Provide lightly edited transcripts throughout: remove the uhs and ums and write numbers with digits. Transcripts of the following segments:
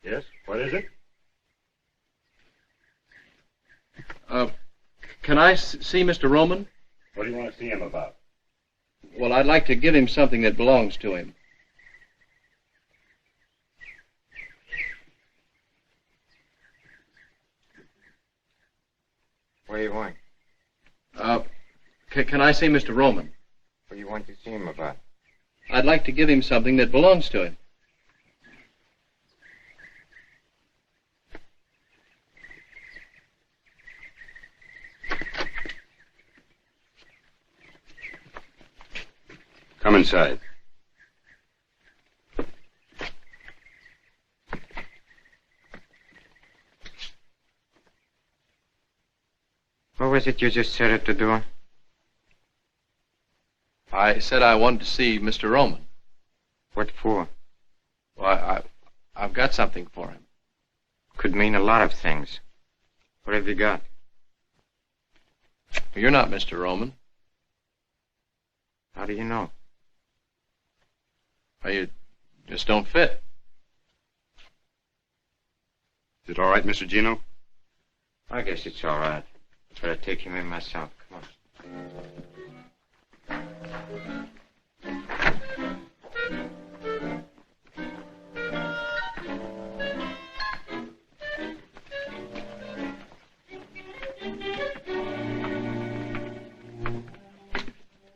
Yes, what is it? Can I see Mr. Roman? What do you want to see him about? Well, I'd like to give him something that belongs to him. What do you want? Can I see Mr. Roman? What do you want to see him about? I'd like to give him something that belongs to him. Come inside. What was it you just said at the door? I said I wanted to see Mr. Roman. What for? Well, I've got something for him. Could mean a lot of things. What have you got? You're not Mr. Roman. How do you know? Well, you just don't fit. Is it all right, Mr. Gino? I guess it's all right. But I'll take him in myself. Come on.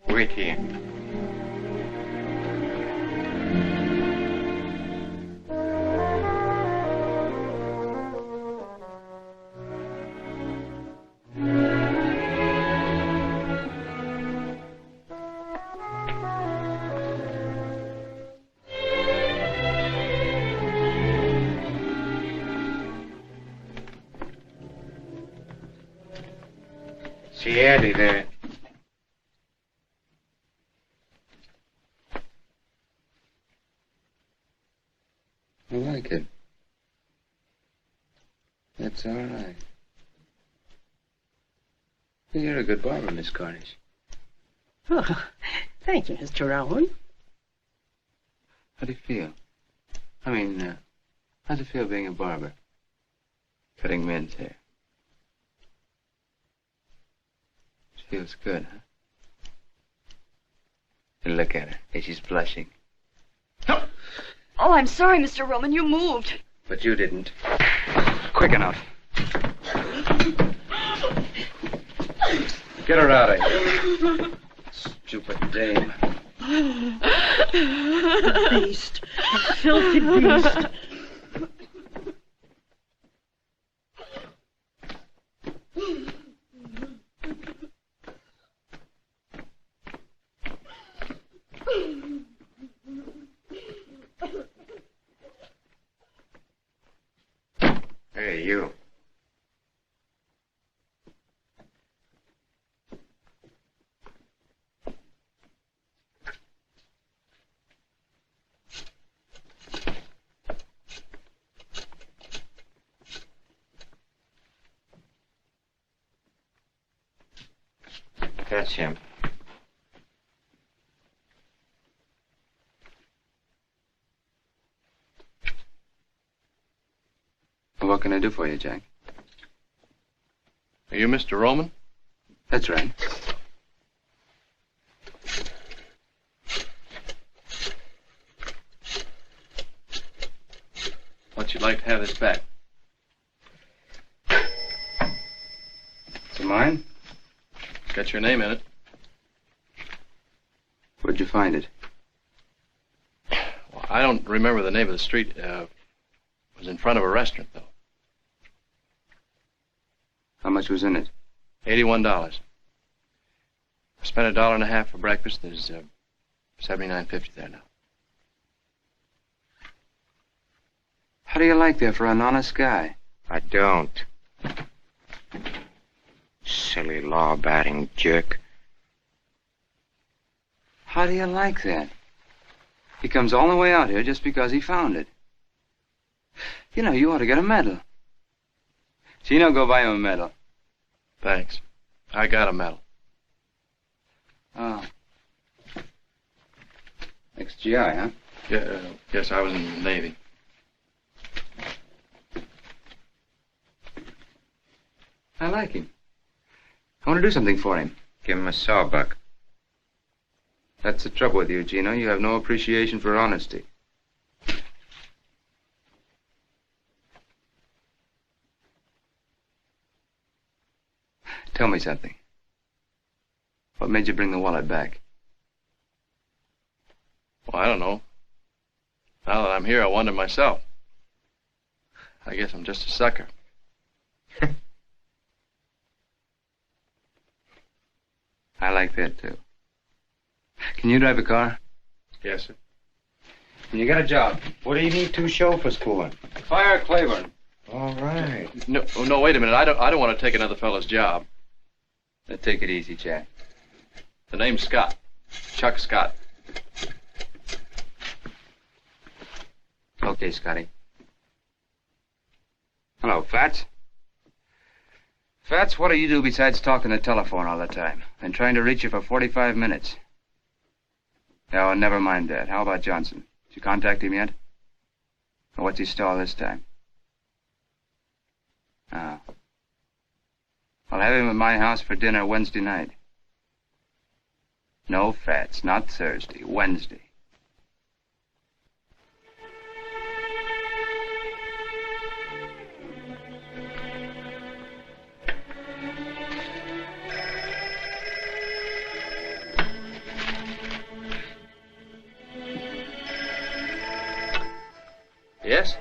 Wait here. See Eddie there. I like it. That's all right. You're a good barber, Miss Cornish. Oh, thank you, Mr. Rowan. How do you feel? I mean, how's it feel being a barber? Cutting men's hair. It feels good, huh? And look at her. Hey, she's blushing. Oh, I'm sorry, Mr. Roman. You moved. But you didn't. Quick enough. Get her out of here. Stupid dame. The beast. A filthy beast. That's him. Well, what can I do for you, Jack? Are you Mr. Roman? That's right. What'd you like to have this back? Is it mine? It's got your name in it. Where'd you find it? Well, I don't remember the name of the street. It was in front of a restaurant, though. How much was in it? $81. I spent $1.50 for breakfast. There's $79.50 there now. How do you like that for an honest guy? I don't. Silly law-abiding jerk. How do you like that? He comes all the way out here just because he found it. You know, you ought to get a medal. Gino, go buy him a medal. Thanks. I got a medal. Oh. Ex-GI, huh? Yeah, yes, I was in the Navy. I like him. I want to do something for him. Give him a sawbuck. That's the trouble with you, Gino. You have no appreciation for honesty. Tell me something. What made you bring the wallet back? Well, I don't know. Now that I'm here, I wonder myself. I guess I'm just a sucker. I like that, too. Can you drive a car? Yes, sir. You got a job. What do you need two chauffeurs for? Fire Claiborne. All right. No, wait a minute. I don't want to take another fellow's job. Now, take it easy, Jack. The name's Scott. Chuck Scott. Okay, Scotty. Hello, Fats. Fats, what do you do besides talking the telephone all the time? Been trying to reach you for 45 minutes. Oh, never mind that. How about Johnson? Did you contact him yet? Or what's he stall this time? Oh. I'll have him at my house for dinner Wednesday night. No, Fats, not Thursday. Wednesday. Yes?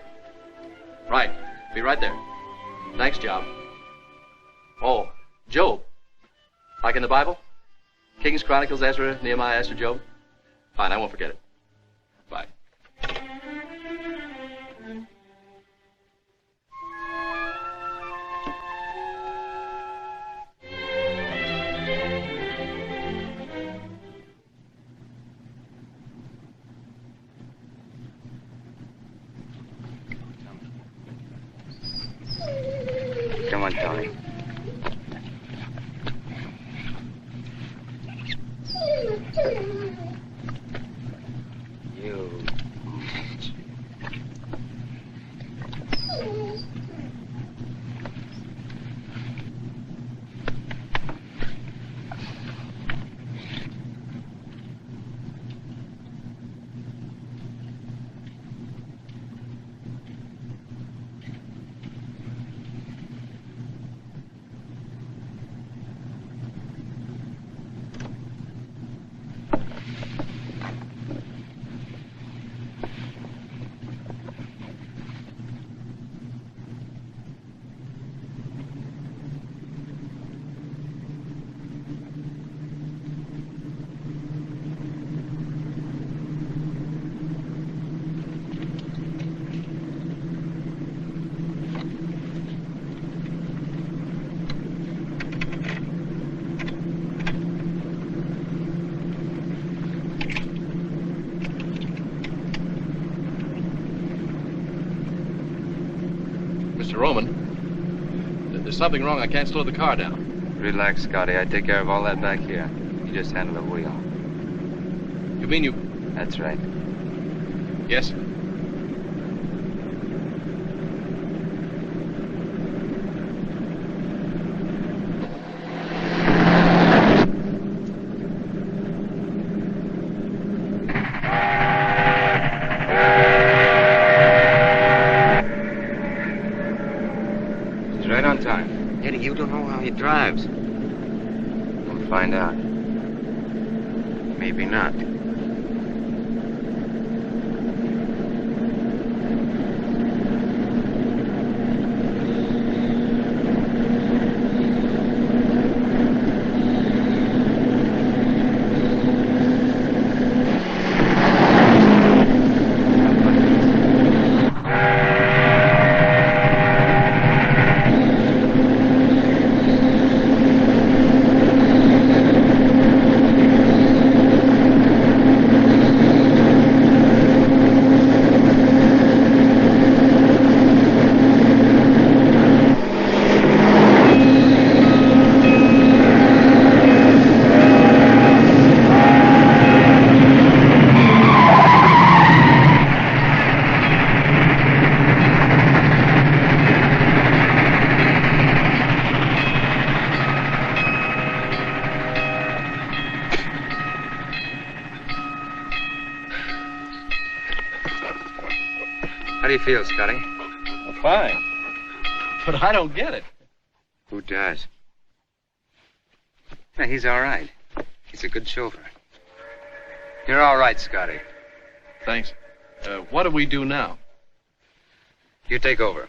Right. Be right there. Thanks, Job. Oh, Job. Like in the Bible? Kings, Chronicles, Ezra, Nehemiah, Esther, Job? Fine, I won't forget it. Bye. Come on, Tony. You. Mr. Roman, there's something wrong. I can't slow the car down. Relax, Scotty. I take care of all that back here. You just handle the wheel. You mean you... That's right. Yes? He's right on time. Eddie, you don't know how he drives. We'll find out. Maybe not. How do you feel, Scotty? Fine. But I don't get it. Who does? Yeah, he's all right. He's a good chauffeur. You're all right, Scotty. Thanks. What do we do now? You take over.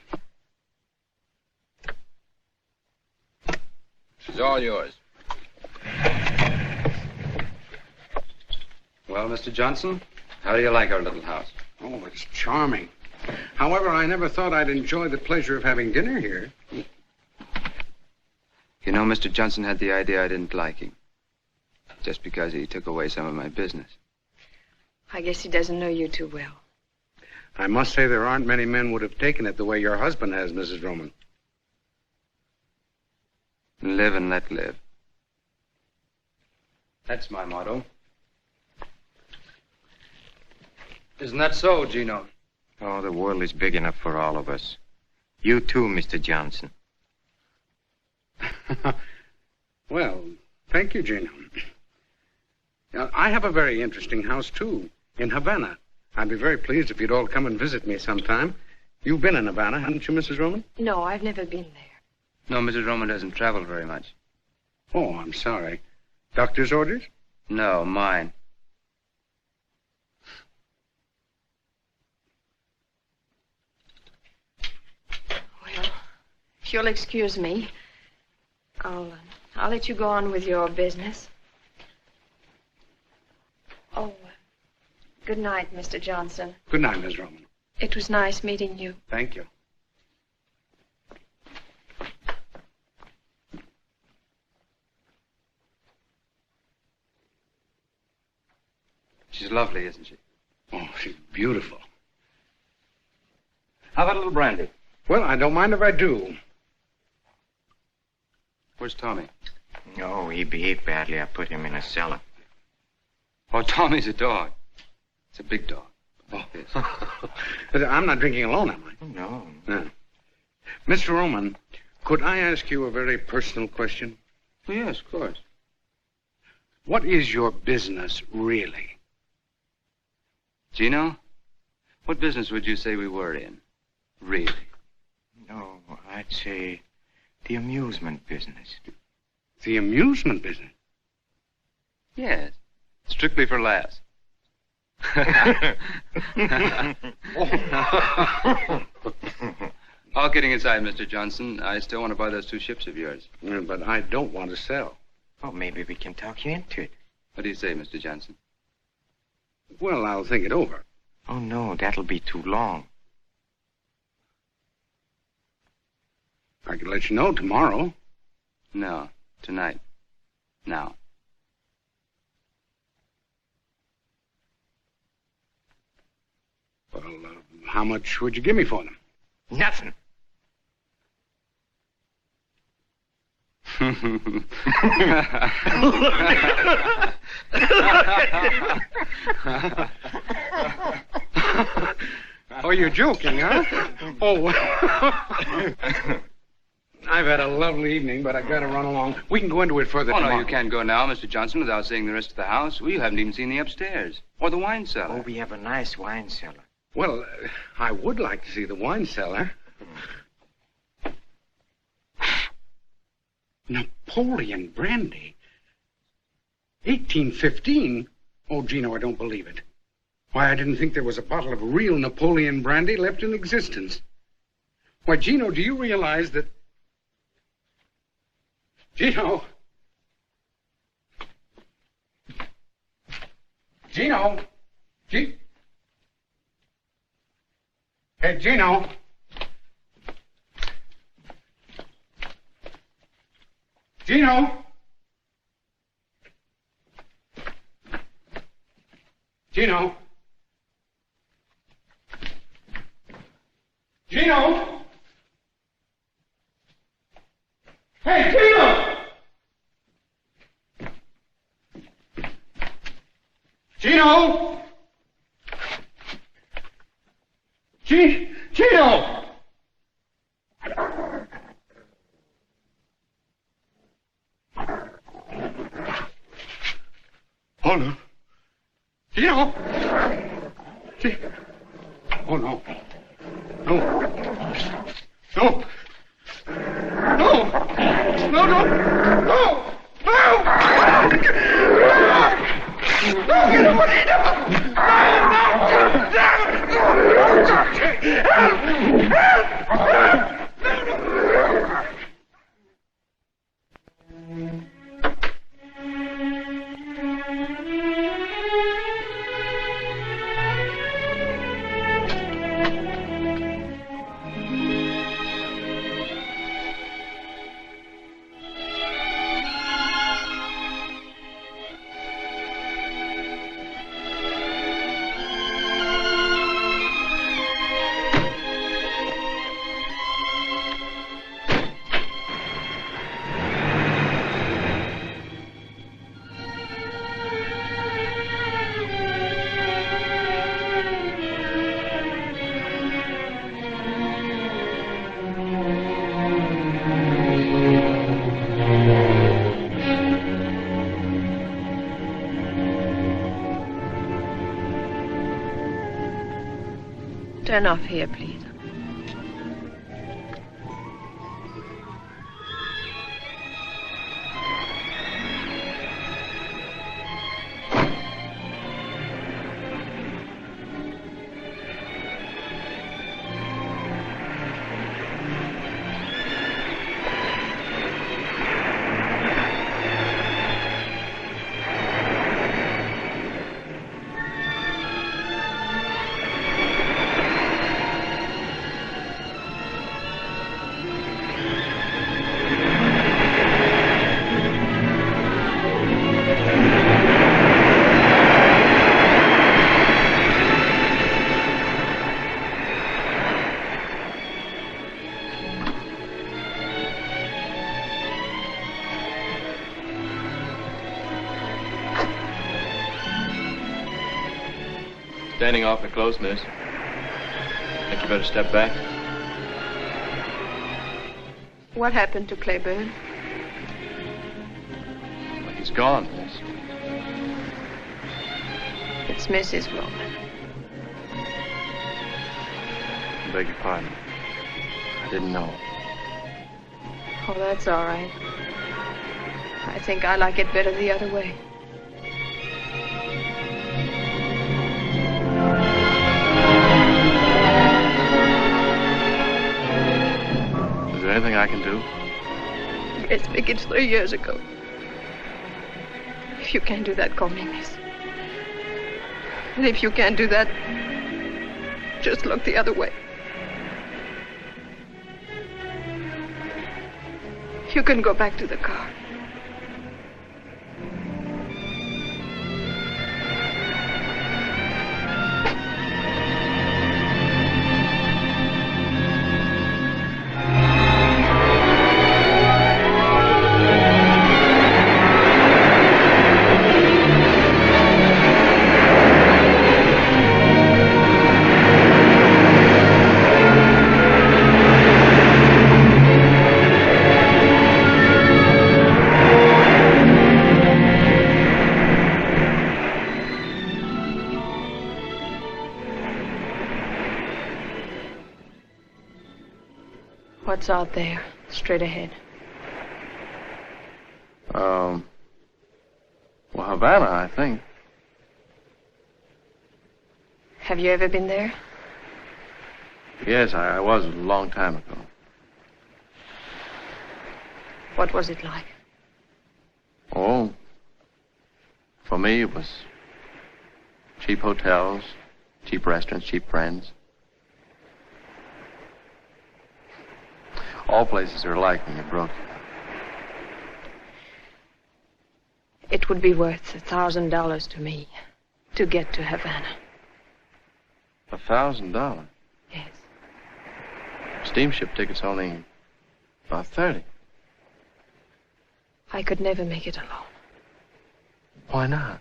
She's all yours. Well, Mr. Johnson, how do you like our little house? Oh, it's charming. However, I never thought I'd enjoy the pleasure of having dinner here. You know, Mr. Johnson had the idea I didn't like him. Just because he took away some of my business. I guess he doesn't know you too well. I must say there aren't many men would have taken it the way your husband has, Mrs. Roman. Live and let live. That's my motto. Isn't that so, Gino? Oh, the world is big enough for all of us. You too, Mr. Johnson. Well, thank you, Gino. Now, I have a very interesting house, too, in Havana. I'd be very pleased if you'd all come and visit me sometime. You've been in Havana, haven't you, Mrs. Roman? No, I've never been there. No, Mrs. Roman doesn't travel very much. Oh, I'm sorry. Doctor's orders? No, mine. Well, if you'll excuse me, I'll let you go on with your business. Oh, good night, Mr. Johnson. Good night, Miss Roman. It was nice meeting you. Thank you. She's lovely, isn't she? Oh, she's beautiful. How about a little brandy? Well, I don't mind if I do. Where's Tommy? No, he behaved badly. I put him in a cellar. Oh, Tommy's a dog. It's a big dog. Oh. I'm not drinking alone, am I? Oh, no. No. Mr. Roman, could I ask you a very personal question? Oh, yes, of course. What is your business, really? Gino, what business would you say we were in? Really? No, I'd say the amusement business. The amusement business? Yes. Strictly for laughs. All kidding aside, Mr. Johnson, I still want to buy those 2 ships of yours. But I don't want to sell. Oh, maybe we can talk you into it. What do you say, Mr. Johnson? Well, I'll think it over. Oh, no, that'll be too long. I could let you know tomorrow. No, tonight. Now. Well, how much would you give me for them? Nothing. Oh, you're joking, huh? Oh. I've had a lovely evening, but I've got to run along. We can go into it further tomorrow. No, you can't go now, Mr. Johnson, without seeing the rest of the house. Well, you haven't even seen the upstairs. Or the wine cellar. Oh, we have a nice wine cellar. Well, I would like to see the wine cellar. Napoleon brandy? 1815? Oh, Gino, I don't believe it. Why, I didn't think there was a bottle of real Napoleon brandy left in existence. Why, Gino, do you realize that... Gino! Gino! Hey, Gino! Gino! Gino! Gino! Hey, Gino! Gino! Gino! Oh, no. Gino! Oh, no. No. No. No! No, no! No! Turn off here, please. Standing awfully close, miss. Think you better step back? What happened to Claiborne? Well, he's gone, miss. It's Mrs. Roman. I beg your pardon. I didn't know. Oh, that's all right. I think I like it better the other way. Is there anything I can do? It's big. It's 3 years ago. If you can't do that, call me miss. And if you can't do that, just look the other way. You can go back to the car. What's out there, straight ahead? Well, Havana, I think. Have you ever been there? Yes, I was a long time ago. What was it like? Oh, for me, it was cheap hotels, cheap restaurants, cheap friends. All places are alike when you're broke. It would be worth $1,000 to me to get to Havana. $1,000? Yes. Steamship tickets only about 30. I could never make it alone. Why not?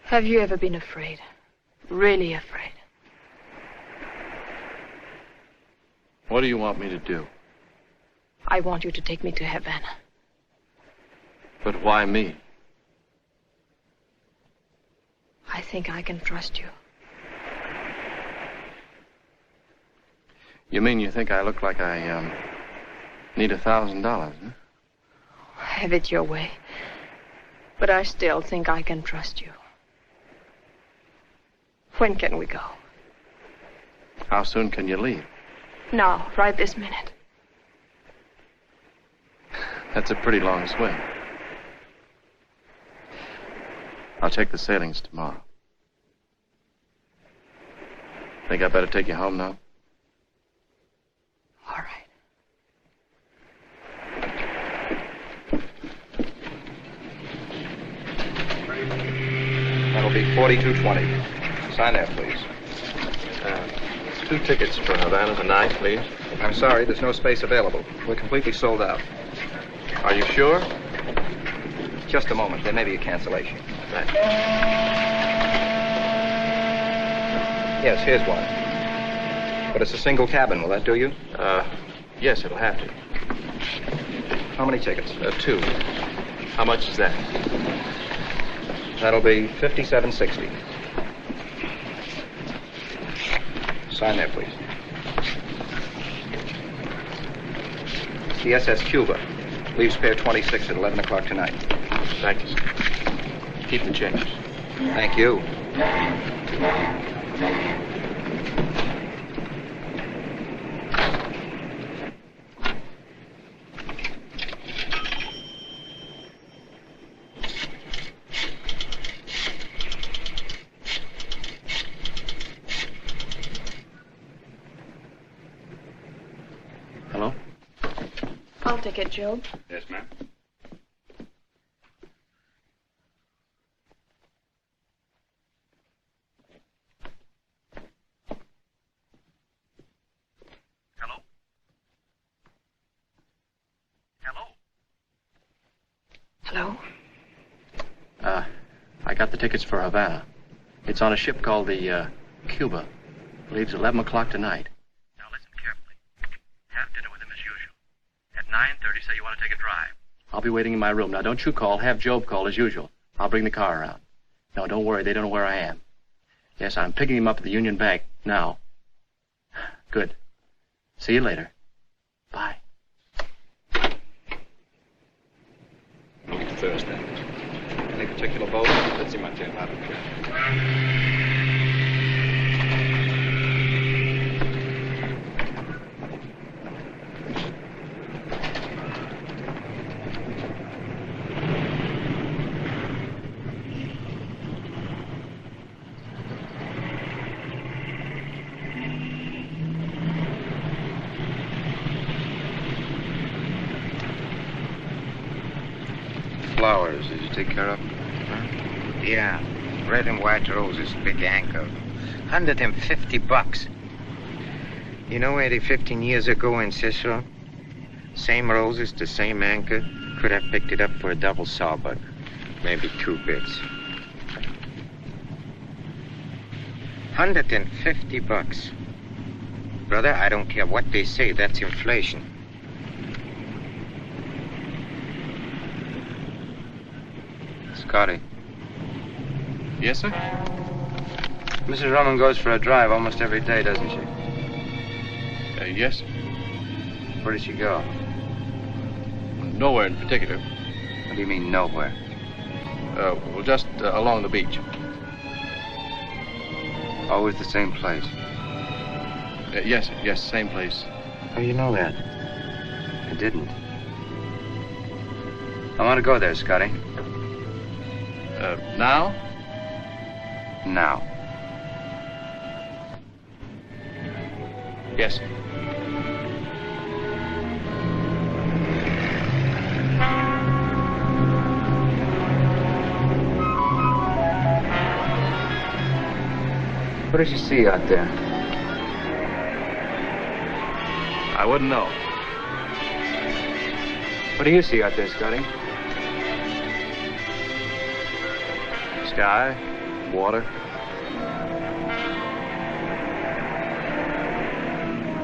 Have you ever been afraid? Really afraid? What do you want me to do? I want you to take me to Havana. But why me? I think I can trust you. You mean you think I look like I, need $1,000, huh? Have it your way. But I still think I can trust you. When can we go? How soon can you leave? Now, right this minute. That's a pretty long swing. I'll check the sailings tomorrow. Think I better take you home now? All right. That'll be 4220. Sign there, please. 2 tickets for Havana tonight, please. I'm sorry, there's no space available. We're completely sold out. Are you sure? Just a moment. There may be a cancellation. Thanks. Yes, here's one. But it's a single cabin. Will that do you? Yes, it'll have to. How many tickets? 2. How much is that? That'll be $57.60. Sign there, please. The SS Cuba. Leaves pair 26 at 11 o'clock tonight. Thank you, sir. Keep the change. Thank you. Hello? I'll take it, Job. Yes, ma'am. Hello? Hello? Hello? I got the tickets for Havana. It's on a ship called the, Cuba. Leaves 11 o'clock tonight. Now listen carefully. Have dinner with him as usual. At 9:30, say you want to take a drive. I'll be waiting in my room. Now, don't you call. Have Job call as usual. I'll bring the car around. No, don't worry. They don't know where I am. Yes, I'm picking him up at the Union Bank now. Good. See you later. Bye. Thursday. Any particular boat? Let's see my turn. Flowers, did you take care of them? Yeah, red and white roses, big anchor. $150. You know, Eddie, 15 years ago in Cicero, same roses, the same anchor, could have picked it up for a double sawbuck. Maybe 2 bits. $150. Brother, I don't care what they say, that's inflation. Scotty. Yes, sir? Mrs. Roman goes for a drive almost every day, doesn't she? Yes, sir. Where did she go? Nowhere in particular. What do you mean, nowhere? Well, just along the beach. Always the same place. Yes, same place. How do you know that? I didn't. I want to go there, Scotty. Now? Now. Yes. What did you see out there? I wouldn't know. What do you see out there, Scotty? Sky, water.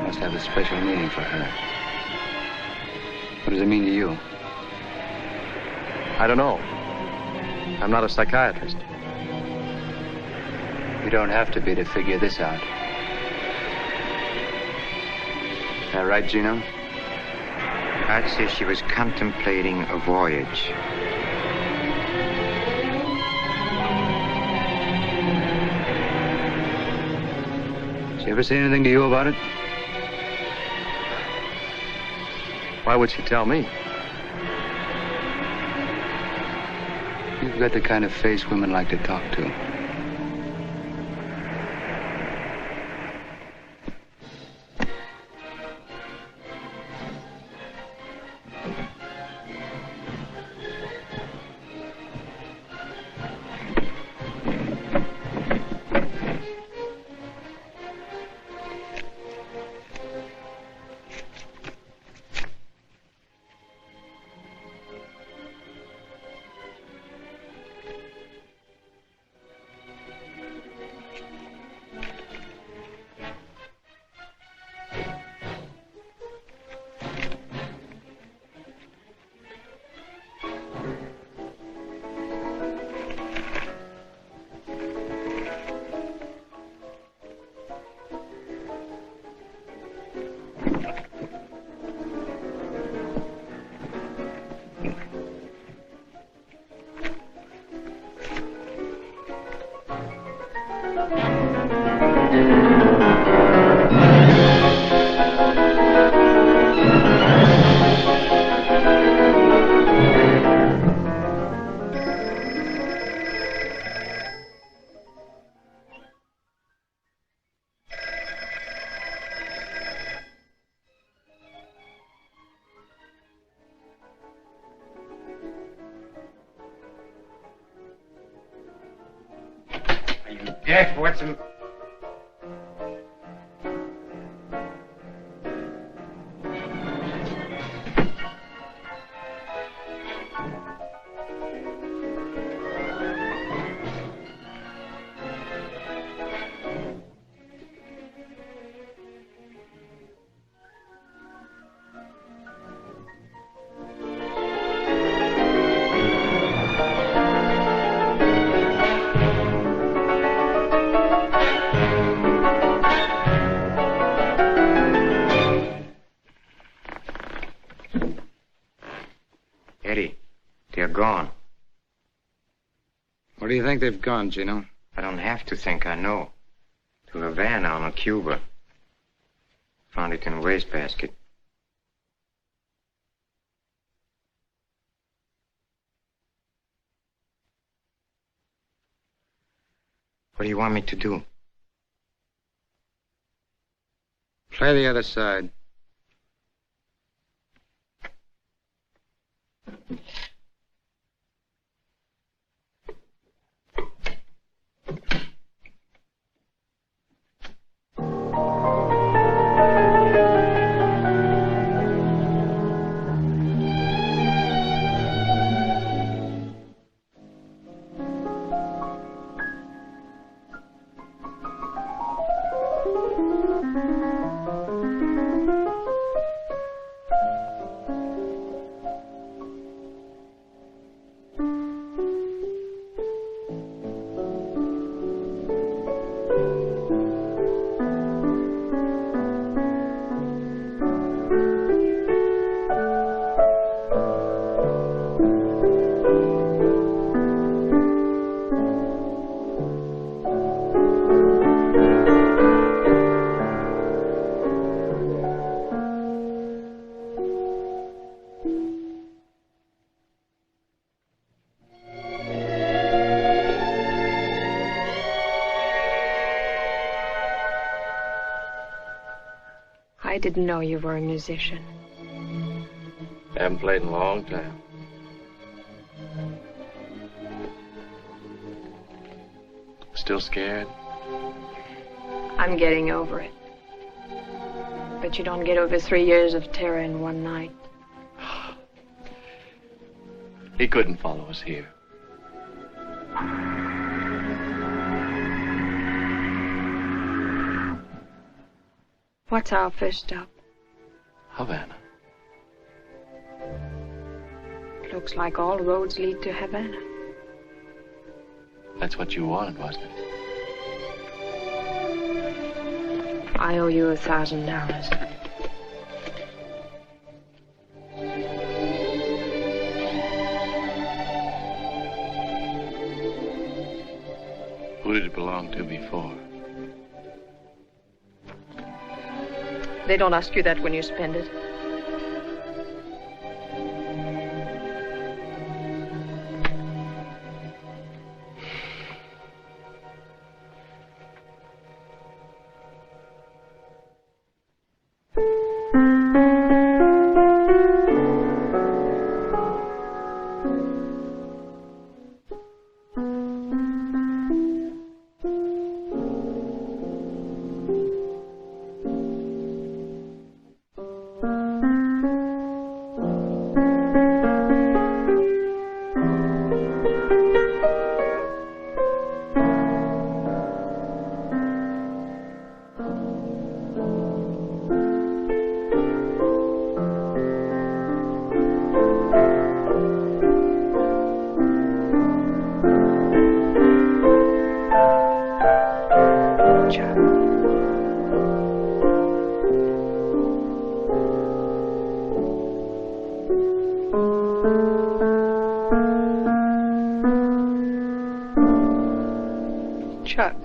Must have a special meaning for her. What does it mean to you? I don't know. I'm not a psychiatrist. You don't have to be to figure this out. Is that right, Gino? I'd say she was contemplating a voyage. She ever say anything to you about it? Why would she tell me? You've got the kind of face women like to talk to. Deaf, what's the... Eddie, they're gone. Where do you think they've gone, Gino? I don't have to think, I know. To Havana on Cuba. Found it in a wastebasket. What do you want me to do? Play the other side. didn't know you were a musician. Haven't played in a long time. Still scared? I'm getting over it. But you don't get over 3 years of terror in one night. He couldn't follow us here. What's our first stop? Havana. Looks like all roads lead to Havana. That's what you wanted, wasn't it? I owe you $1,000. Who did it belong to before? They don't ask you that when you spend it. Chuck.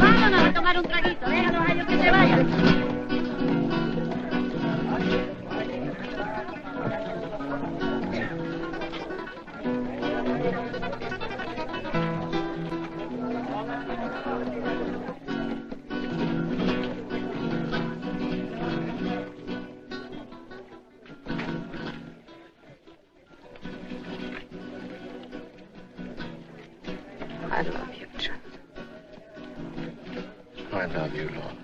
Vámonos a tomar un traguito. Déjalos a ellos que se vayan. I love you, Chuck. I love you, Lord.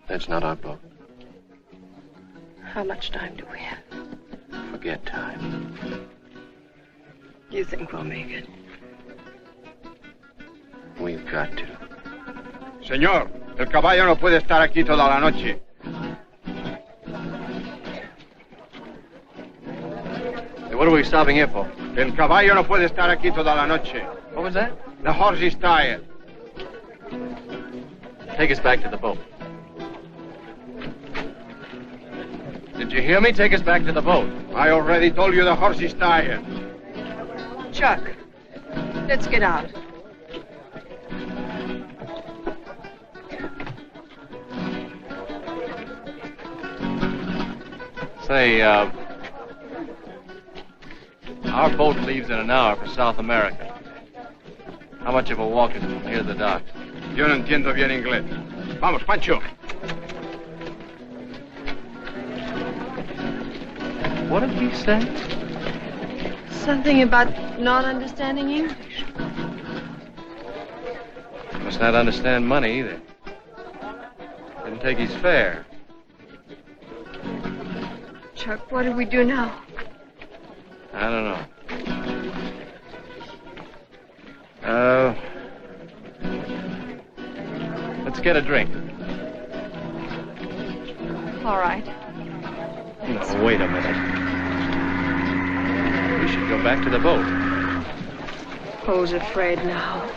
That's not our boat. How much time do we have? Forget time. You think we'll make it? We've got to. Señor, el caballo no puede estar aquí toda la noche. Hey, what are we stopping here for? El caballo no puede estar aquí toda la noche. What was that? The horse is tired. Take us back to the boat. Did you hear me? Take us back to the boat. I already told you the horse is tired. Chuck, let's get out. Say, our boat leaves in an hour for South America. How much of a walk is it from here to the dock? Yo no entiendo bien inglés. Vamos, Pancho. What did he say? Something about not understanding English. Must not understand money either. Didn't take his fare. Chuck, what do we do now? I don't know. Let's get a drink. All right. No, wait a minute. We should go back to the boat. Who's afraid now?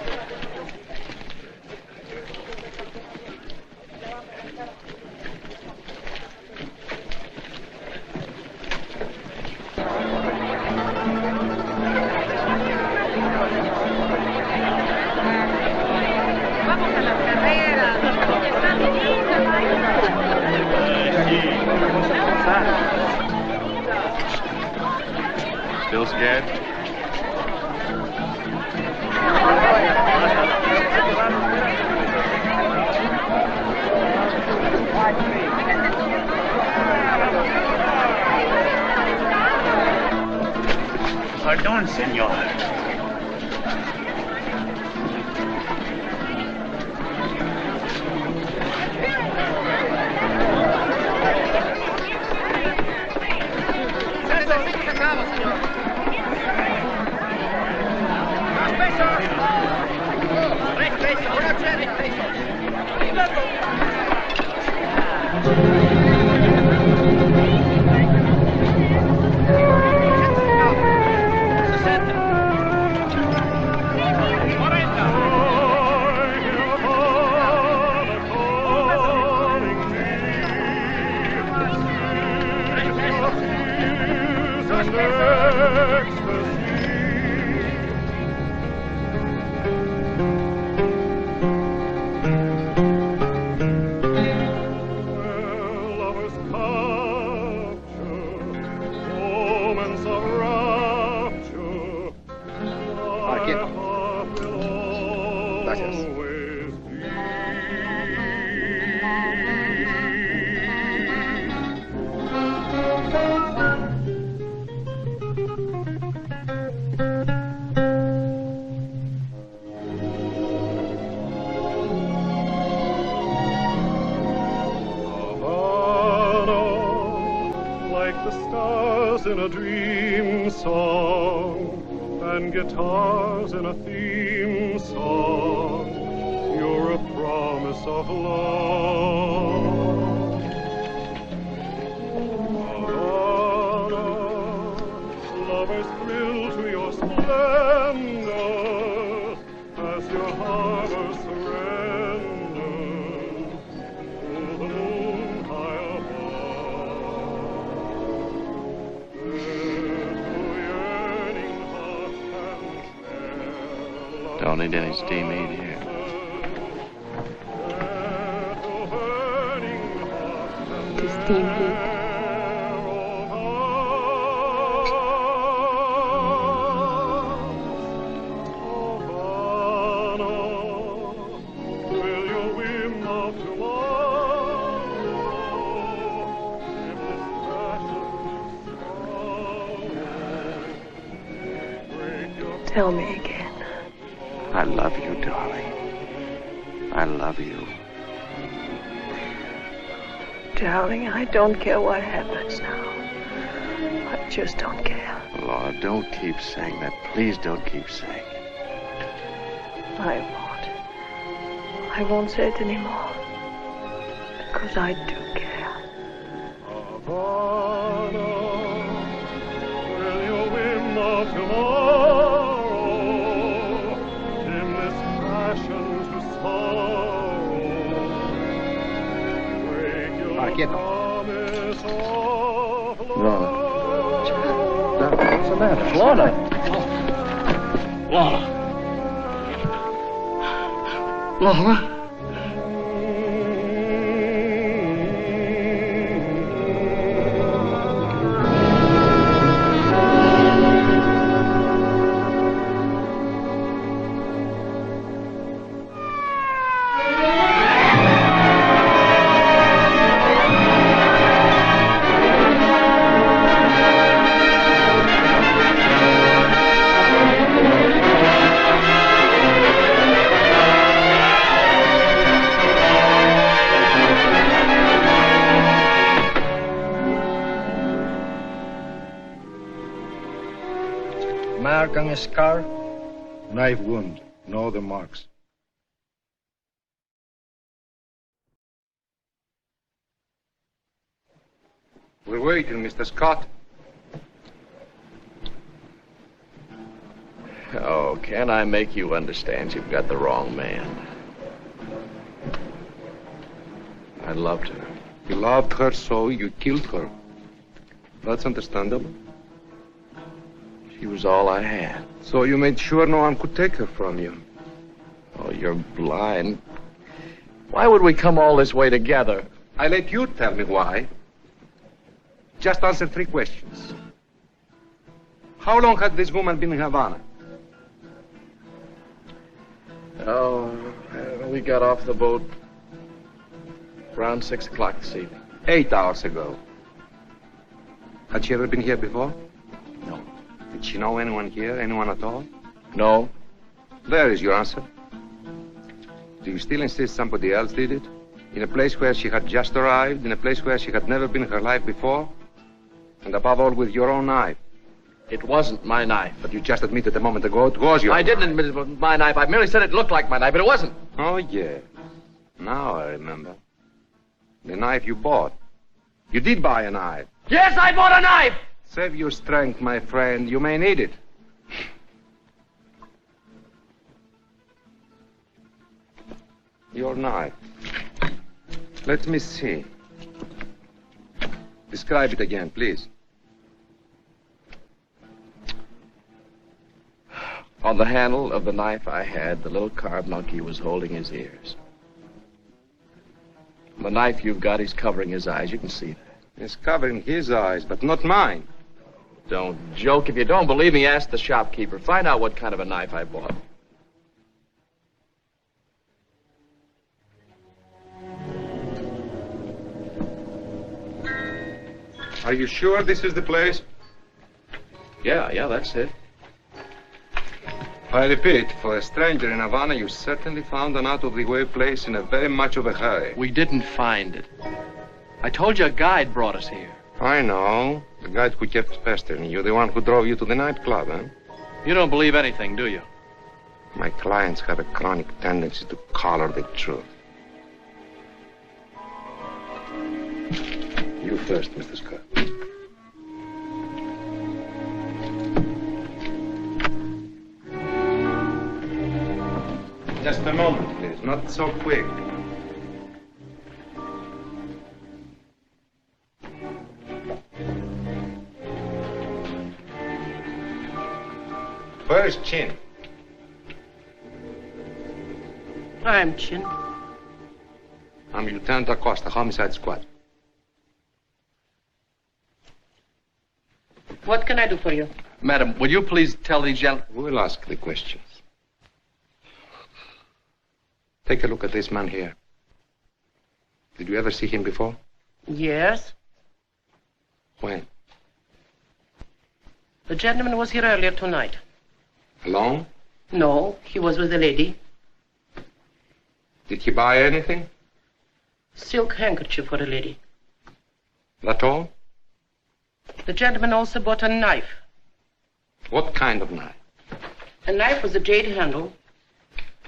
Still scared? Pardon, senor. In a dream song and guitars in a theme song, you're a promise of love. Havana, lovers thrill to your splendor as your harbor surrenders to the moon high above. Don't need any steam heat here. The steam heat. Tell me again. I love you, darling. I love you. Darling, I don't care what happens now. I just don't care. Laura, don't keep saying that. Please don't keep saying it. I won't. I won't say it anymore. Because I do care. Havana, will your whim of tomorrow dim this passion to sorrow? Break your promise of love. What's the matter? Lorna. Lorna. Laura? Mark on his scar, knife wound. No other marks. We're waiting, Mr. Scott. Oh, can I make you understand you've got the wrong man? I loved her. You loved her, so you killed her. That's understandable. She was all I had. So you made sure no one could take her from you. Oh, you're blind. Why would we come all this way together? I let you tell me why. Just answer 3 questions. How long had this woman been in Havana? Oh, we got off the boat around 6 o'clock this evening. 8 hours ago. Had she ever been here before? No. Did she know anyone here, anyone at all? No. There is your answer. Do you still insist somebody else did it? In a place where she had just arrived, in a place where she had never been in her life before? And above all, with your own knife. It wasn't my knife. But you just admitted a moment ago it was your I knife. didn't admit it was my knife. I merely said it looked like my knife, but it wasn't. Oh, yes. Now I remember. The knife you bought. You did buy a knife. Yes, I bought a knife! Save your strength, my friend. You may need it. Your knife. Let me see. Describe it again, please. On the handle of the knife I had, the little carved monkey was holding his ears. On the knife you've got, he's covering his eyes. You can see that. He's covering his eyes, but not mine. Don't joke. If you don't believe me, ask the shopkeeper. Find out what kind of a knife I bought. Are you sure this is the place? Yeah, that's it. I repeat, for a stranger in Havana, you certainly found an out-of-the-way place in a very much of a hurry. We didn't find it. I told you a guide brought us here. I know. The guy who kept pestering you, the one who drove you to the nightclub, eh? You don't believe anything, do you? My clients have a chronic tendency to color the truth. You first, Mr. Scott. Just a moment, please. Not so quick. Where's Chin? I'm Chin. I'm Lieutenant Acosta, Homicide Squad. What can I do for you? Madam, will you please tell these gentlemen... We'll ask the questions. Take a look at this man here. Did you ever see him before? Yes. When? The gentleman was here earlier tonight. Alone? No, he was with a lady. Did he buy anything? Silk handkerchief for a lady. That all? The gentleman also bought a knife. What kind of knife? A knife with a jade handle.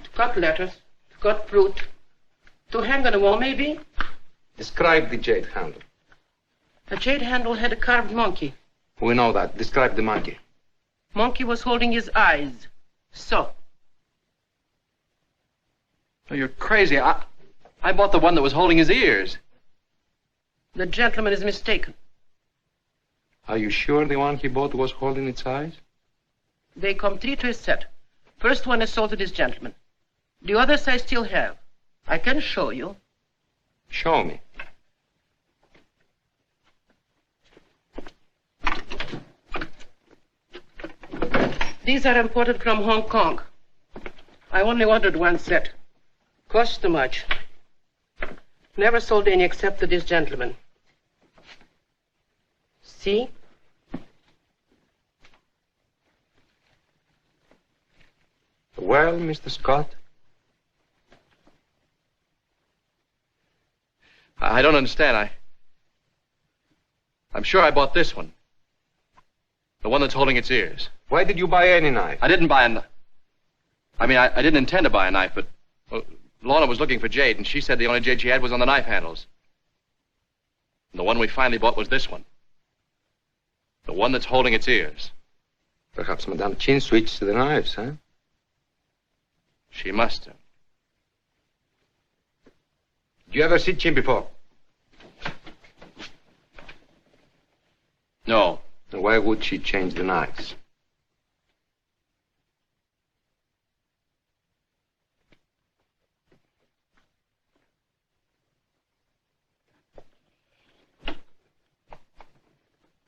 To cut letters, to cut fruit. To hang on a wall, maybe? Describe the jade handle. The jade handle had a carved monkey. We know that. Describe the monkey. Monkey was holding his eyes. So. Oh, you're crazy. I bought the one that was holding his ears. The gentleman is mistaken. Are you sure the one he bought was holding its eyes? They come 3 to a set. First one is sold to this gentleman. The others I still have. I can show you. Show me. These are imported from Hong Kong. I only ordered 1 set. Cost too much. Never sold any except to this gentleman. See? Well, Mr. Scott? I don't understand. I'm sure I bought this one. The one that's holding its ears. Why did you buy any knife? I didn't buy a knife. I mean, I didn't intend to buy a knife, but well, Lorna was looking for jade, and she said the only jade she had was on the knife handles. And the one we finally bought was this one. The one that's holding its ears. Perhaps Madame Chin switched to the knives, huh? She must have. Did you ever see Chin before? No. Then why would she change the knives?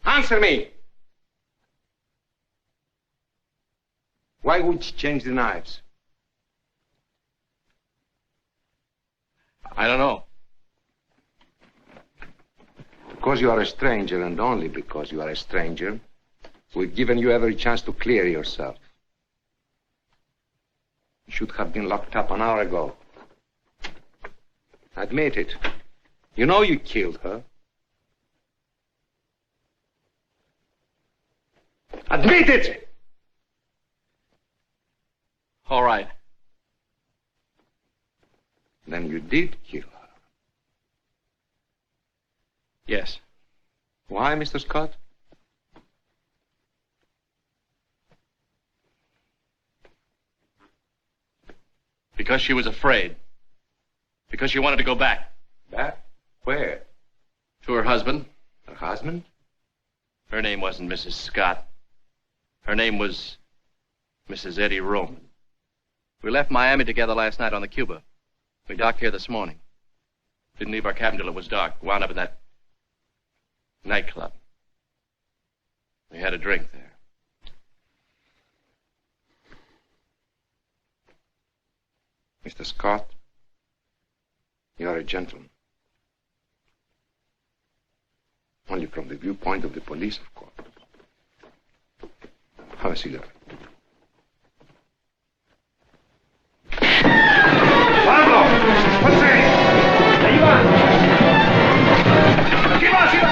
Answer me! Why would she change the knives? I don't know. Because you are a stranger, and only because you are a stranger, we've given you every chance to clear yourself. You should have been locked up an hour ago. Admit it. You know you killed her. Admit it! All right. Then you did kill her. Yes. Why, Mr. Scott? Because she was afraid. Because she wanted to go back. Back? Where? To her husband. Her husband? Her name wasn't Mrs. Scott. Her name was Mrs. Eddie Roman. We left Miami together last night on the Cuba. We docked here this morning. Didn't leave our cabin till it was dark. Wound up in that nightclub. We had a drink there. Mr. Scott, you are a gentleman. Only from the viewpoint of the police, of course. Have a cigarette. ¡Pablo! ¡José! ¡Ahí va! ¡Aquí va, aquí va!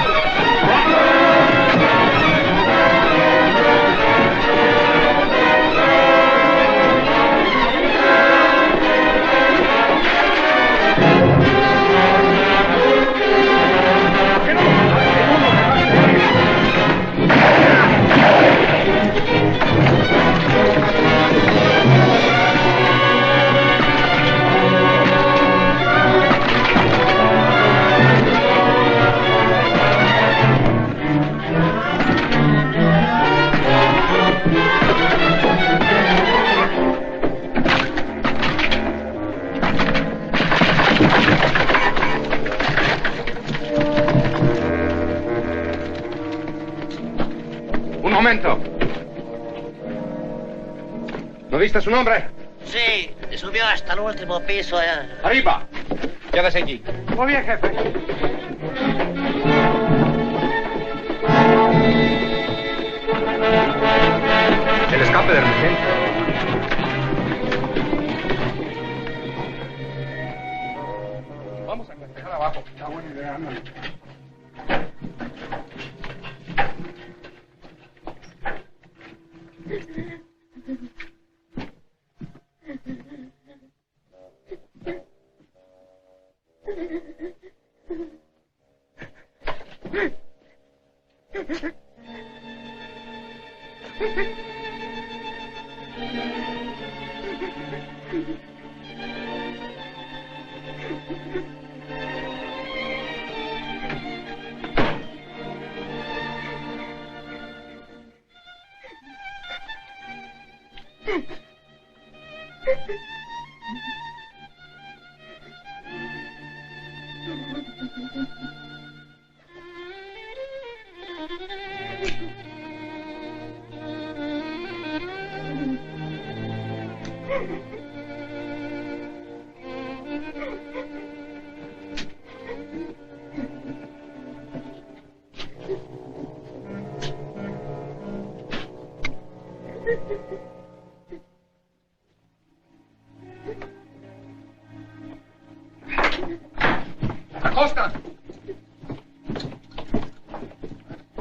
Un momento. ¿No viste su nombre? Sí, subió hasta el último piso. Arriba. Quédese allí. Muy bien, jefe. El escape de emergencia. Vamos a festejar abajo. Está buena idea, ¿no?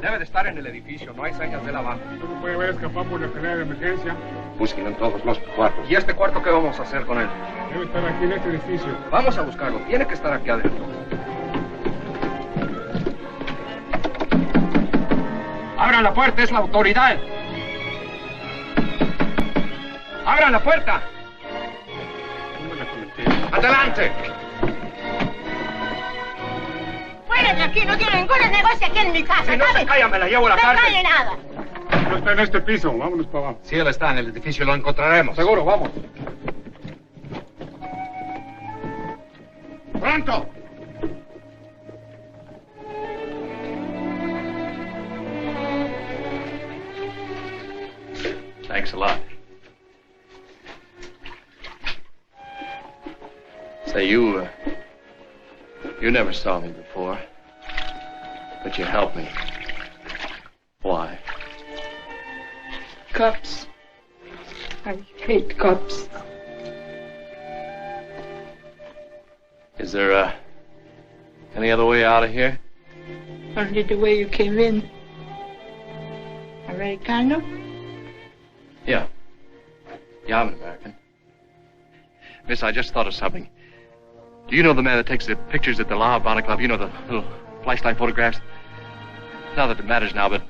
Debe de estar en el edificio, no hay señas de lavado. No se puede haber escapado por la escalera de emergencia. Busquen en todos los cuartos. ¿Y este cuarto qué vamos a hacer con él? Debe estar aquí en este edificio. Vamos a buscarlo, tiene que estar aquí adentro. ¡Abran la puerta, es la autoridad! ¡Abran la puerta! ¡Adelante! Fuera de aquí, no tiene ningún negocio aquí en mi casa. Si no se calla, me la llevo a la cárcel. No cárcel. calle nada. No está en este piso. Vámonos para abajo. Si él está en el edificio, lo encontraremos. Seguro, vamos. ¡Pronto! Thanks a lot. Say, you never saw me before, but you helped me. Why? Cops. I hate cops. Is there, any other way out of here? Only the way you came in. Americano? Yeah. Yeah, I'm an American. Miss, I just thought of something. Do you know the man that takes the pictures at the La Habana Club? You know, the little flashlight photographs? Not that it matters now, but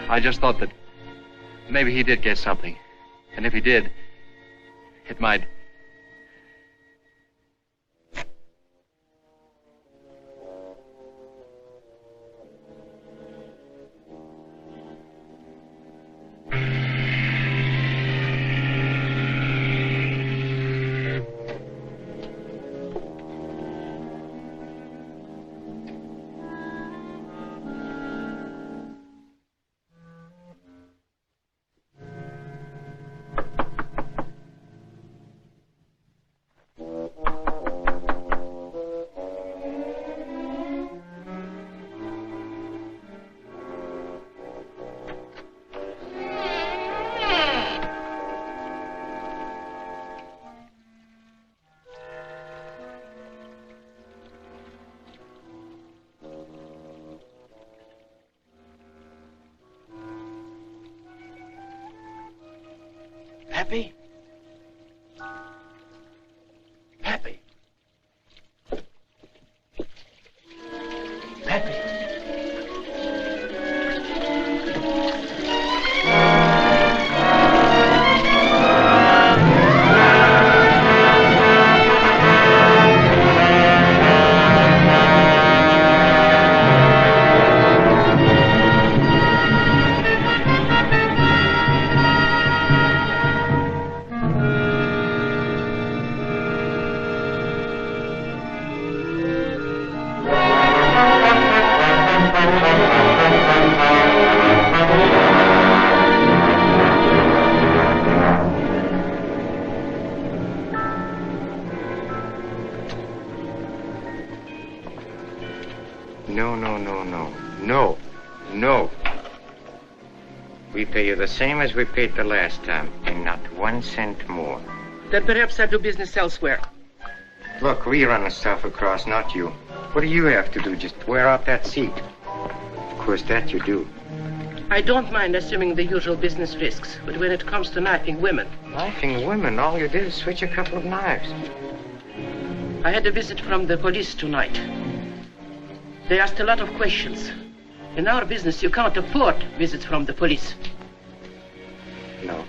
I just thought that maybe he did get something. And if he did, it might... Pepe? Pepe? Pepe? No. We pay you the same as we paid the last time, and not 1 cent more. Then perhaps I do business elsewhere. Look, we run the stuff across, not you. What do you have to do? Just wear out that seat. Of course, that you do. I don't mind assuming the usual business risks, but when it comes to knifing women... Knifing women? All you did is switch a couple of knives. I had a visit from the police tonight. They asked a lot of questions. In our business, you can't afford visits from the police. No.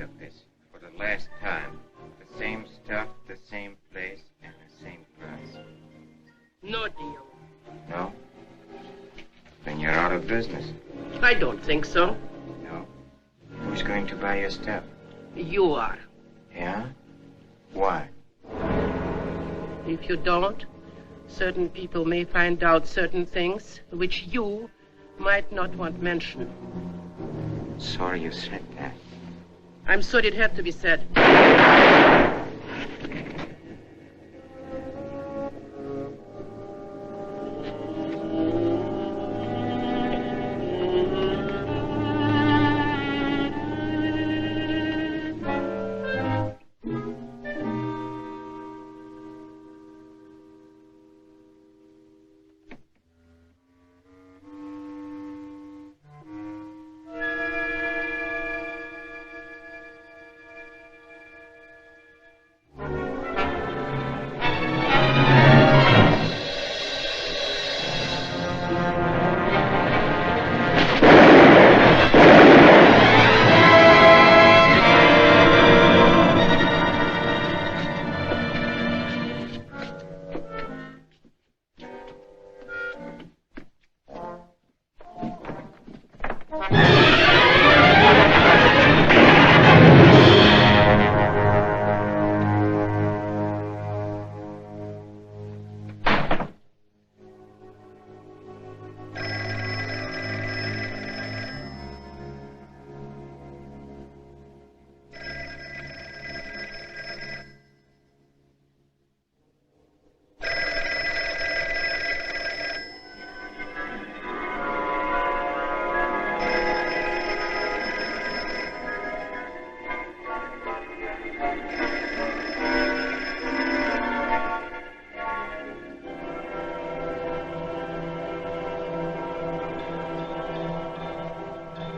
tired of this. For the last time. The same stuff, the same place, and the same price. No deal. No? Then you're out of business. I don't think so. No? Who's going to buy your stuff? You are. Yeah? Why? If you don't, certain people may find out certain things which you might not want mentioned. Sorry you said that. I'm sorry it had to be said.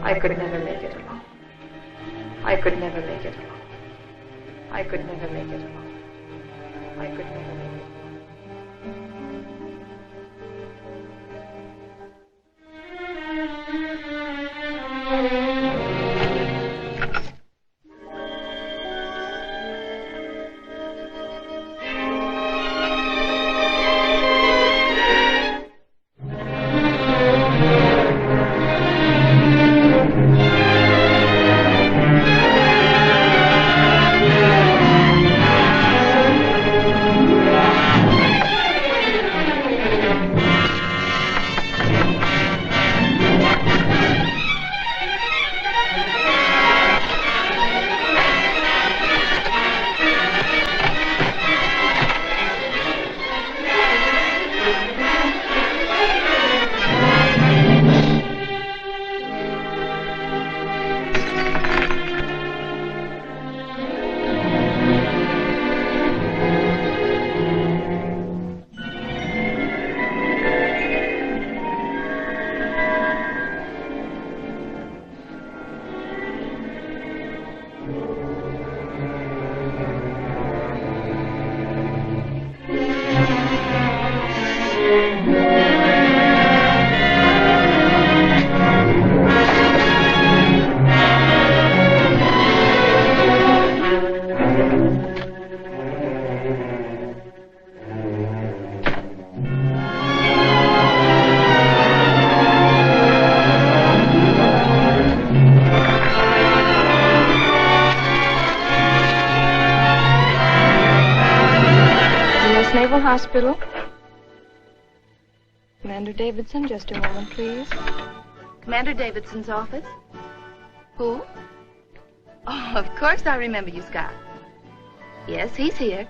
I could never make it alone. I could never make it alone. I could never make it alone. I could never make it alone. Hospital. Commander Davidson, just a moment, please. Commander Davidson's office? Who? Oh, of course I remember you, Scott. Yes, he's here.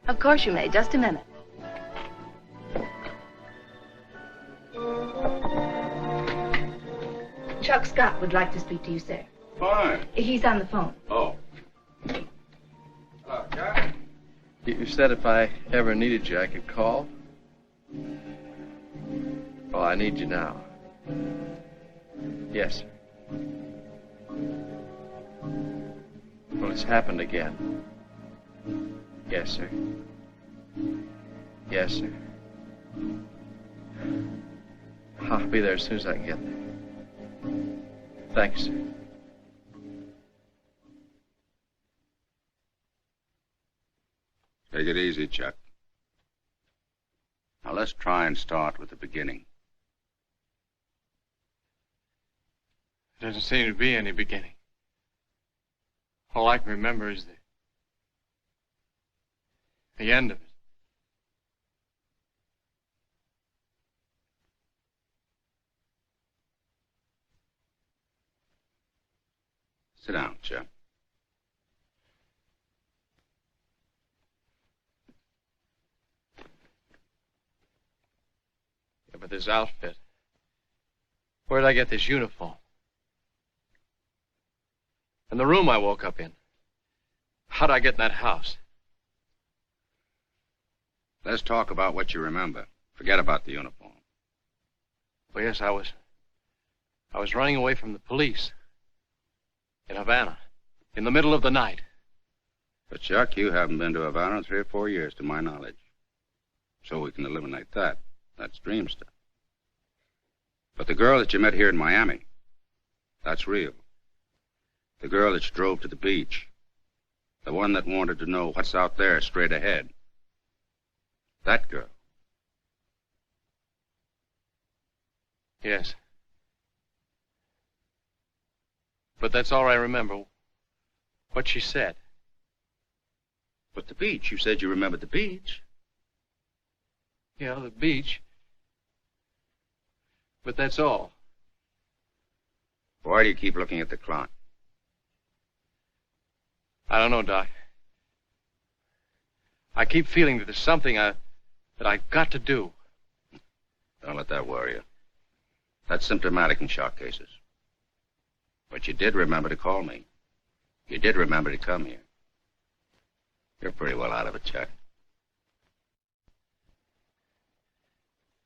Of course you may. Just a minute. Chuck Scott would like to speak to you, sir. Fine. He's on the phone. Oh. Hello, Chuck. You said if I ever needed you, I could call? Well, I need you now. Yes, sir. Well, it's happened again. Yes, sir. Yes, sir. I'll be there as soon as I can get there. Thanks, sir. Take it easy, Chuck. Now, let's try and start with the beginning. There doesn't seem to be any beginning. All I can remember is the end of it. Sit down, Chuck. Yeah, but this outfit. Where did I get this uniform? And the room I woke up in. How'd I get in that house? Let's talk about what you remember. Forget about the uniform. Well, yes, I was running away from the police. In Havana. In the middle of the night. But, Chuck, you haven't been to Havana in 3 or 4 years, to my knowledge. So we can eliminate that. That's dream stuff. But the girl that you met here in Miami, that's real. The girl that you drove to the beach. The one that wanted to know what's out there straight ahead. That girl. Yes. But that's all I remember. What she said. But the beach. You said you remembered the beach. Yeah, the beach. But that's all. Why do you keep looking at the clock? I don't know, Doc. I keep feeling that there's something that I've got to do. Don't let that worry you. That's symptomatic in shock cases. But you did remember to call me. You did remember to come here. You're pretty well out of it, Chuck.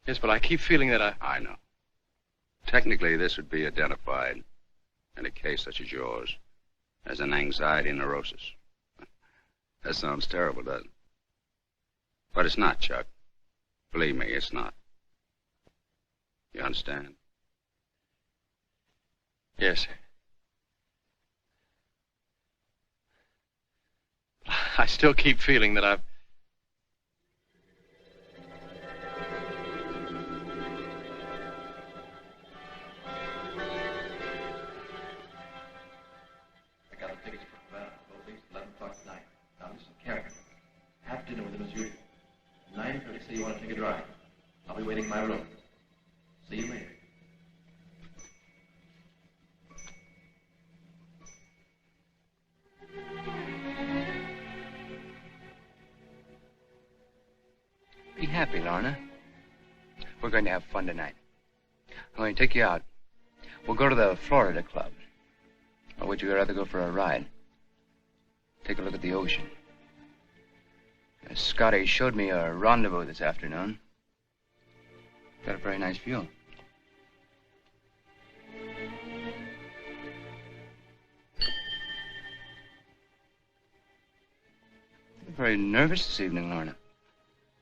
Yes, but I keep feeling that I know. Technically, this would be identified in a case such as yours as an anxiety neurosis. That sounds terrible, doesn't it? But it's not, Chuck. Believe me, it's not. You understand? Yes, sir. I still keep feeling that I've... I got a ticket for Havana, at least 11 o'clock tonight. Now listen, Karen. Have dinner with him as usual. 9:30, say you want to take a drive. I'll be waiting in my room. See you later. Be happy, Lorna. We're going to have fun tonight. I'm going to take you out. We'll go to the Florida Club. Or would you rather go for a ride? Take a look at the ocean. Scotty showed me a rendezvous this afternoon. Got a very nice view. You're very nervous this evening, Lorna.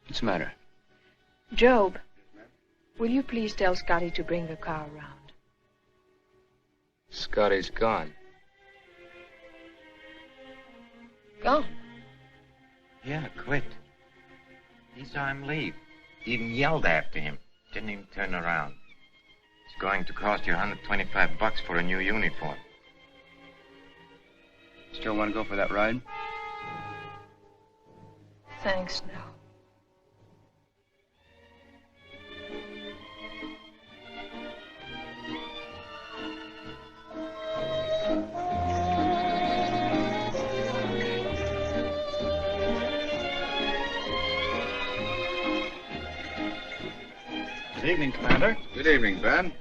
What's the matter? Job, will you please tell Scotty to bring the car around? Scotty's gone. Gone? Yeah, quit. He saw him leave. Even yelled after him. Didn't even turn around. It's going to cost you $125 for a new uniform. Still want to go for that ride? Thanks, no. Good evening, Commander. Good evening, Ben.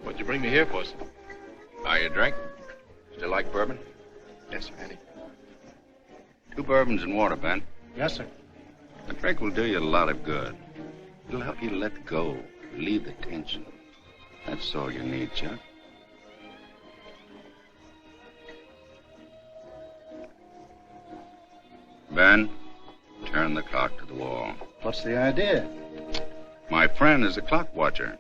What'd you bring me here for, sir? Are you a drink? Still like bourbon? Yes, sir, Andy. 2 bourbons and water, Ben. Yes, sir. A drink will do you a lot of good. It'll help you let go, relieve the tension. That's all you need, Chuck. Ben, turn the clock to the wall. What's the idea? My friend is a clock watcher.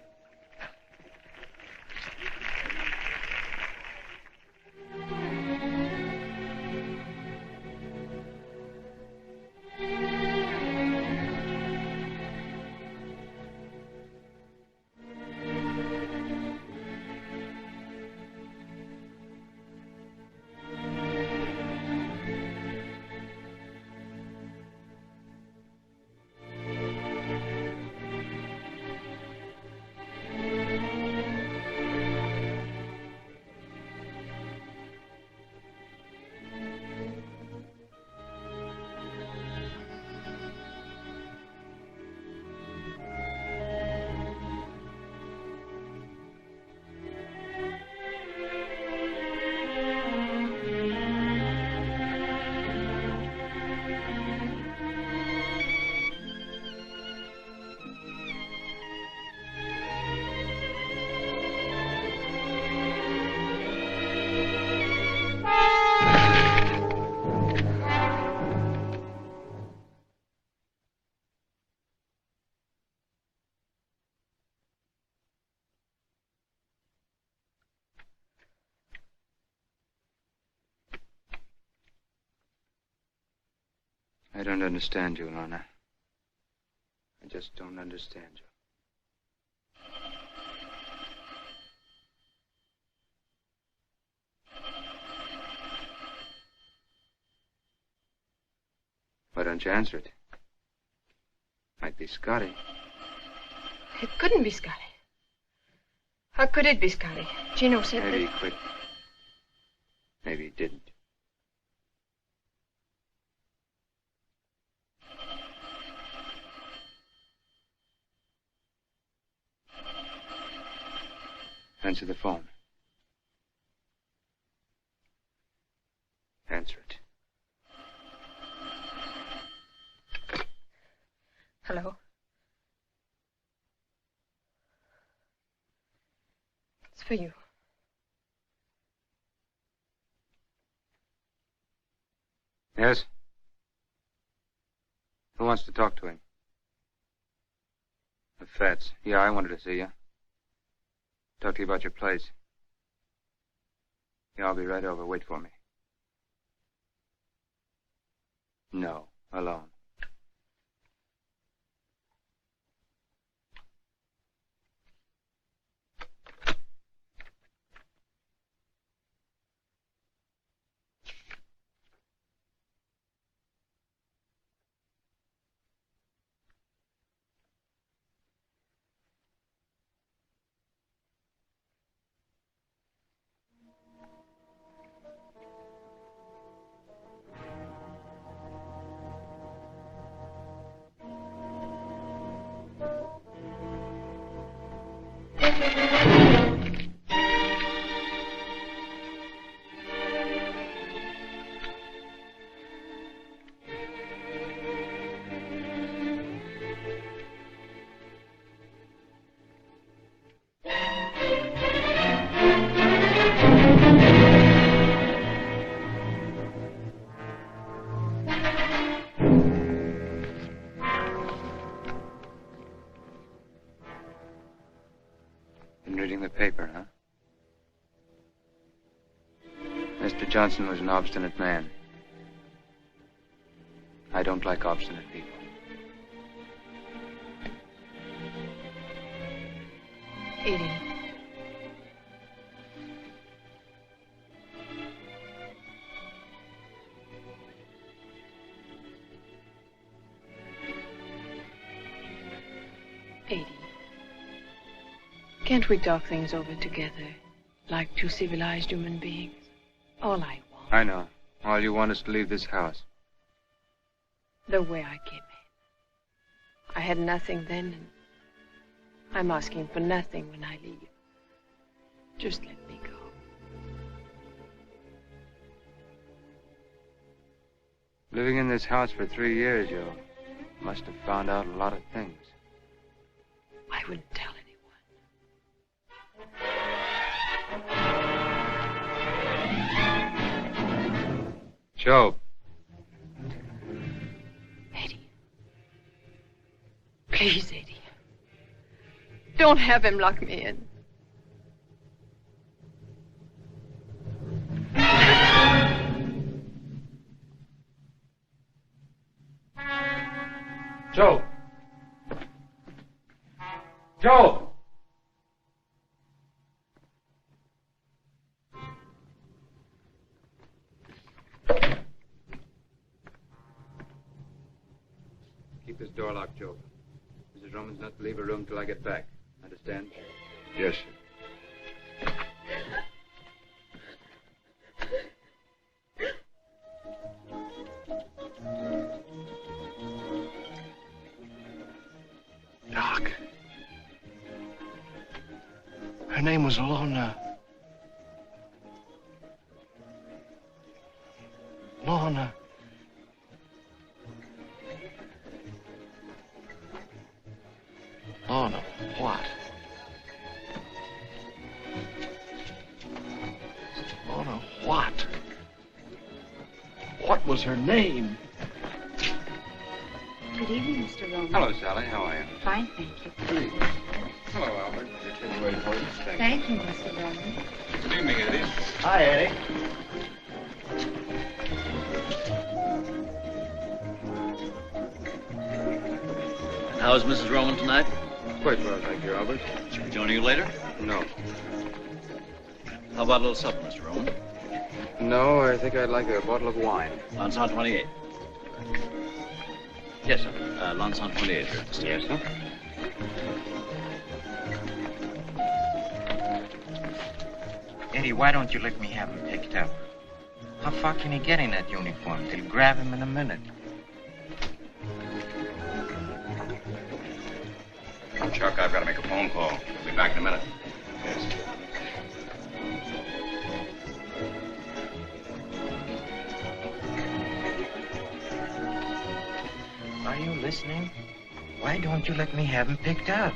I don't understand you, Lorna. I just don't understand you. Why don't you answer it? Might be Scotty. It couldn't be Scotty. How could it be Scotty? Gino said Maybe that... he quit. Maybe he didn't. Answer the phone. Answer it. Hello? It's for you. Yes? Who wants to talk to him? The Fats. Yeah, I wanted to see you. Talk to you about your place. Yeah, I'll be right over. Wait for me. No, alone. Reading the paper, huh? Mr. Johnson was an obstinate man. I don't like obstinate people. Eating. Can't we talk things over together, like two civilized human beings? All I want. I know. All you want is to leave this house. The way I came in. I had nothing then, and I'm asking for nothing when I leave. Just let me go. Living in this house for 3 years, you must have found out a lot of things. I wouldn't tell anyone. Job. Eddie. Please, Eddie. Don't have him lock me in. Joe. Joe. Keep this door locked, Joe. Mrs. Roman's not to leave her room till I get back. Understand? Yes, sir. Doc. Her name was Lorna. Lorna. Lorna, what? Lorna, what? What was her name? Good evening, Mr. Roman. Hello, Sally. How are you? Fine, thank you. Please. Hello, Albert. Your kid's waiting for you. Thank you, Mr. Roman. Good evening, Eddie. Hi, Eddie. How's Mrs. Roman tonight? Quite well, thank you, Albert. She'll be joining you later? No. How about a little supper, Mr. Roman? No, I think I'd like a bottle of wine. Lanson 28. Yes, sir. Lanson 28. Yes, sir. Eddie, why don't you let me have him picked up? How far can he get in that uniform? They'll grab him in a minute. Chuck, I've got to make a phone call. I'll be back in a minute. Yes. Are you listening? Why don't you let me have him picked up?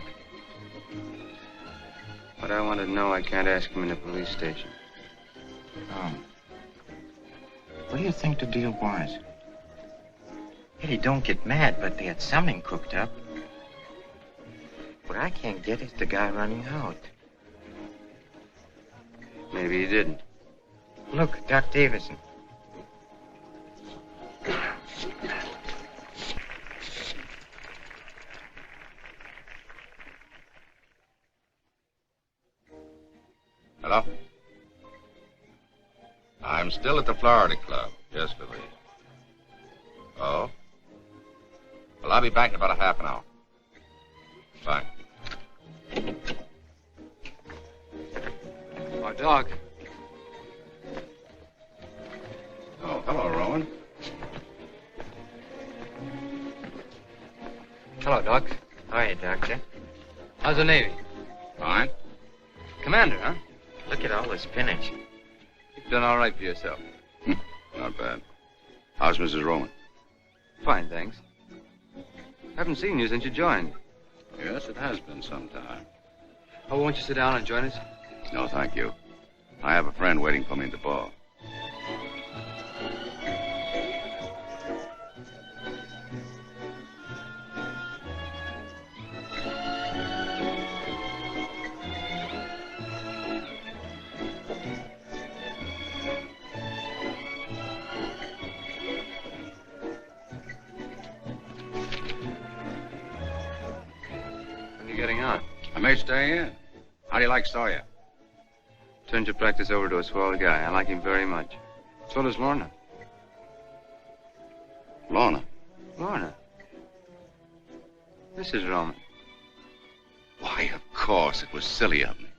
What I want to know, I can't ask him in the police station. Oh. What do you think the deal was? Eddie, don't get mad, but they had something cooked up. What I can't get is the guy running out. Maybe he didn't. Look, Doc Davison. Hello? I'm still at the Florida Club. Yes, Louise. Oh? Well, I'll be back in about a half an hour. Bye. Oh, Doc. Oh, hello, Rowan. Hello, Doc. Hiya, Doctor. How's the Navy? Fine. Commander, huh? Look at all the spinach. You've done all right for yourself. Not bad. How's Mrs. Roman? Fine, thanks. Haven't seen you since you joined. Yes, it has been some time. Oh, won't you sit down and join us? No, thank you. I have a friend waiting for me at the bar. Getting on. I may stay in. How do you like Sawyer? Turned your practice over to a swell guy. I like him very much. So does Lorna. Lorna? Lorna? Mrs. Roman. Why, of course. It was silly of me.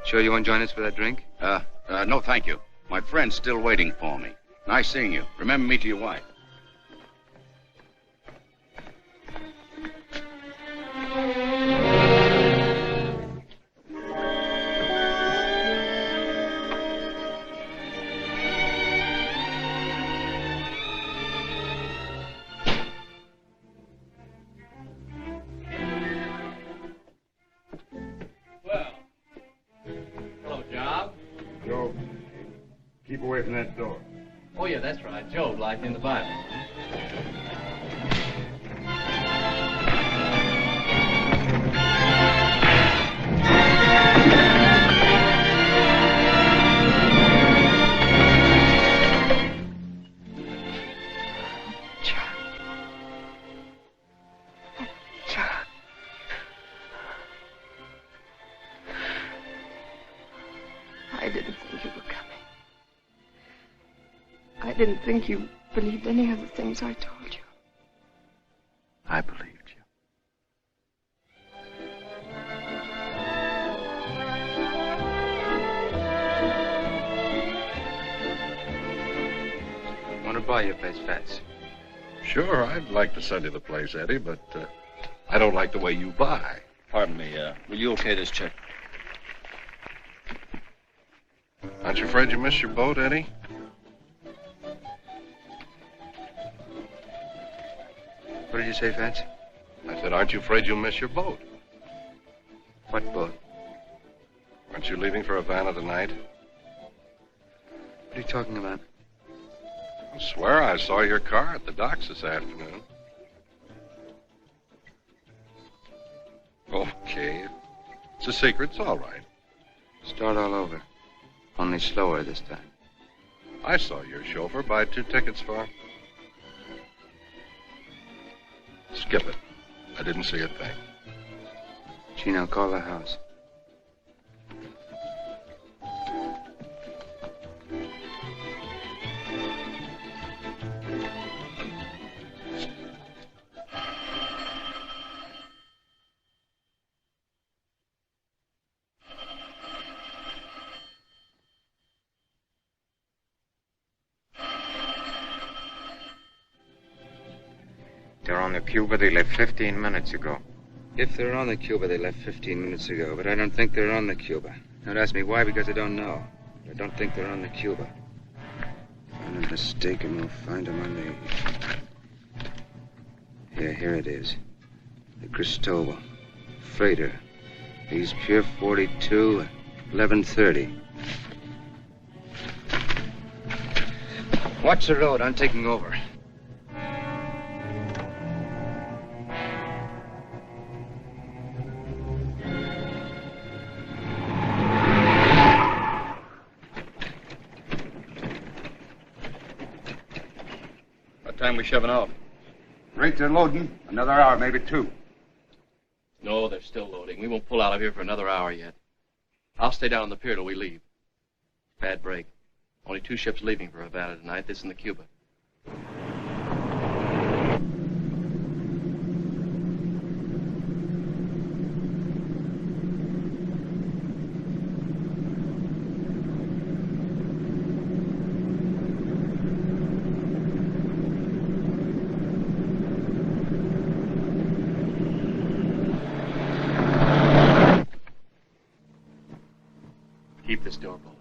Sure you won't join us for that drink? No, thank you. My friend's still waiting for me. Nice seeing you. Remember me to your wife. Keep away from that door. Oh, yeah, that's right. Job, like in the Bible. I didn't think you were coming. I didn't think you believed any of the things I told you. I believed you. Want to buy your place, Fats? Sure, I'd like to sell you the place, Eddie, but I don't like the way you buy. Pardon me, will you okay this check? Aren't you afraid you missed your boat, Eddie? What did you say, Fats? I said, aren't you afraid you'll miss your boat? What boat? Aren't you leaving for Havana tonight? What are you talking about? I swear I saw your car at the docks this afternoon. Okay. It's a secret. It's all right. Start all over. Only slower this time. I saw your chauffeur buy 2 tickets for him. skip it. I didn't see a thing. Gino, call the house. They're on the Cuba. They left 15 minutes ago. If they're on the Cuba, they left 15 minutes ago, but I don't think they're on the Cuba. Don't ask me why, because I don't know. I don't think they're on the Cuba. If I'm not mistaken, we'll find them on the... Yeah, here it is. The Cristobal. Freighter. East Pier 42, 11:30. Watch the road. I'm taking over. What time we shoving off? Rates are loading. Another hour, maybe two. No, they're still loading. We won't pull out of here for another hour yet. I'll stay down on the pier till we leave. Bad break. Only 2 ships leaving for Havana tonight, this and the Cuba. Keep this door bolted.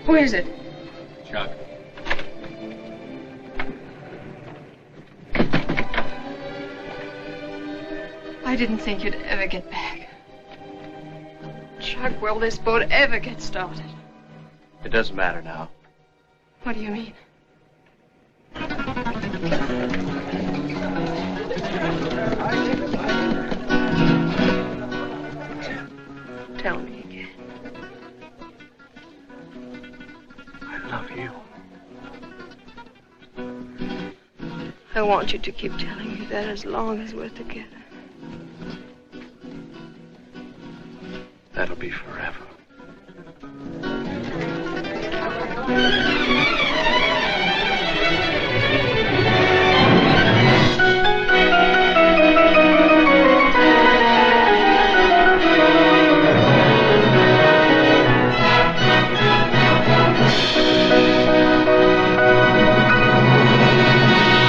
Who is it? Chuck. I didn't think you'd ever get back. Chuck, will this boat ever get started? It doesn't matter now. What do you mean? Tell me again. I love you. I want you to keep telling me that as long as we're together. That'll be forever.